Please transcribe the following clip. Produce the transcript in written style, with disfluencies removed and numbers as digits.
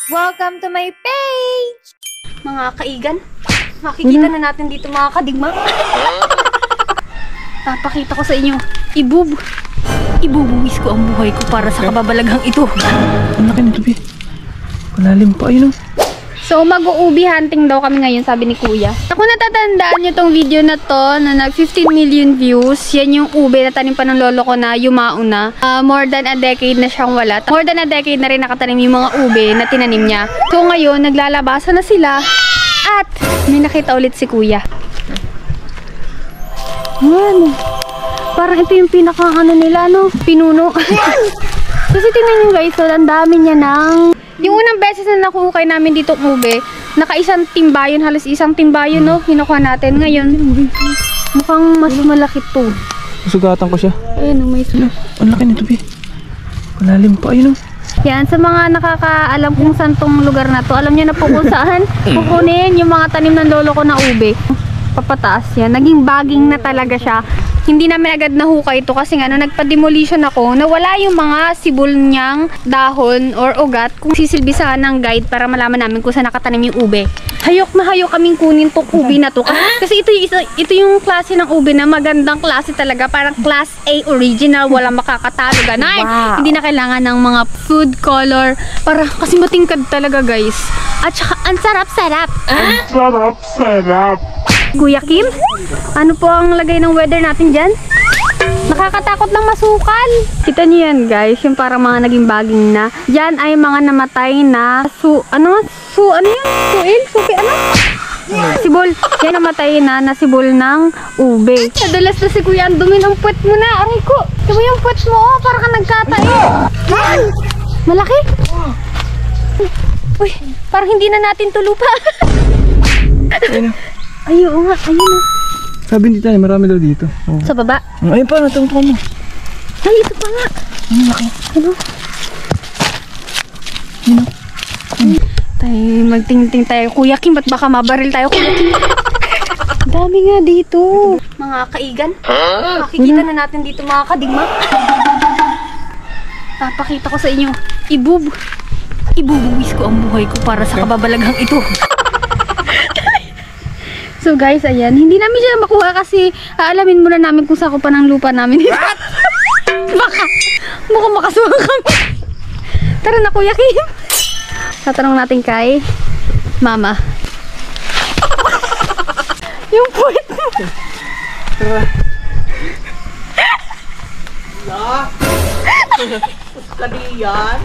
Welcome to my page! Mga kaigan, makikita na natin dito mga kadigma. Papakita ko sa inyo, ibubuwis ko ang buhay ko para sa kababalaghang ito. Ang laki nito, Bi. Malalim pa, ayun o. So, mag-uubi hunting daw kami ngayon, sabi ni Kuya. Kung natatandaan nyo tong video na to, na nag 15 million views, yan yung ube na tanim pa ng lolo ko na yumao na. More than a decade na siyang wala. More than a decade na rin nakatanim yung mga ube na tinanim niya. So, ngayon, naglalabasan na sila. At, may nakita ulit si Kuya. Yan. Parang ito yung pinaka nila, no? Pinuno. Kasi tingnan nyo guys, so, ang dami niya ng... Yung unang beses na nakuhukay namin dito ube, naka-isang timbayon, halos isang timbayon, no? Hinukuha natin. Ngayon, mukhang mas malaki to. Sugatan ko siya. Ayun, may sunog. Ang laki nito, Bi. Malalim pa, ayun o. Yan, sa mga nakakaalam kung saan tong lugar na to, alam niyo na po kung saan kukunin yung mga tanim ng lolo ko na ube. Papataas yan. Naging baging na talaga siya. Hindi namin agad nahukay ito kasi nga, nagpa-demolition ako, nawala yung mga sibol niyang dahon or ugat kung sisilbisahan ng guide para malaman namin kung saan nakatanim yung ube. Hayok na hayok kaming kunin tong ube na to. Kasi ito yung klase ng ube na magandang klase talaga. Parang class A original, walang makakatalo. Ganay! Wow. Hindi na kailangan ng mga food color. Para kasi matingkad talaga guys. At saka, ang sarap-sarap. Ang sarap-sarap. Kuya Kim, ano po ang lagay ng weather natin dyan? Nakakatakot lang masukal. Kita niyo yan guys, yung parang mga naging baging na. Yan ay mga namatay na ano yun? Supi, ano? Sibol. Yan namatay na sibol ng ube. Nadalas na si Kuya, ang dumi ng puwet mo na. Aray ko, diba yung puwet mo? Oh, parang ka nagkatae. Malaki? Uy, parang hindi na natin tulupa. Ayun o. Ay, oo nga, ayun o. Sabi ni Tanya, marami daw dito. Oh. Sa baba? Ayun pa, natungtungan mo. Ay, ito pa nga. Ang laki. Ano? Tayo, magtingting tayo. Kuya Kim, ba't baka mabaril tayo, Kuya Kim? Dami nga dito. Mga kaigan, makikita na natin dito mga kadigma. Papakita ko sa inyo, ibubuwis ko ang buhay ko para sa kababalaghang ito. So guys, ayan, hindi namin siya makuha kasi aalamin muna namin kung saan ko pa ng lupa namin. Baka makasuhan kami. Tara na Kuya Kim. Tatanong natin kay Mama. Yung puwet mo. Tara. Kadiyan.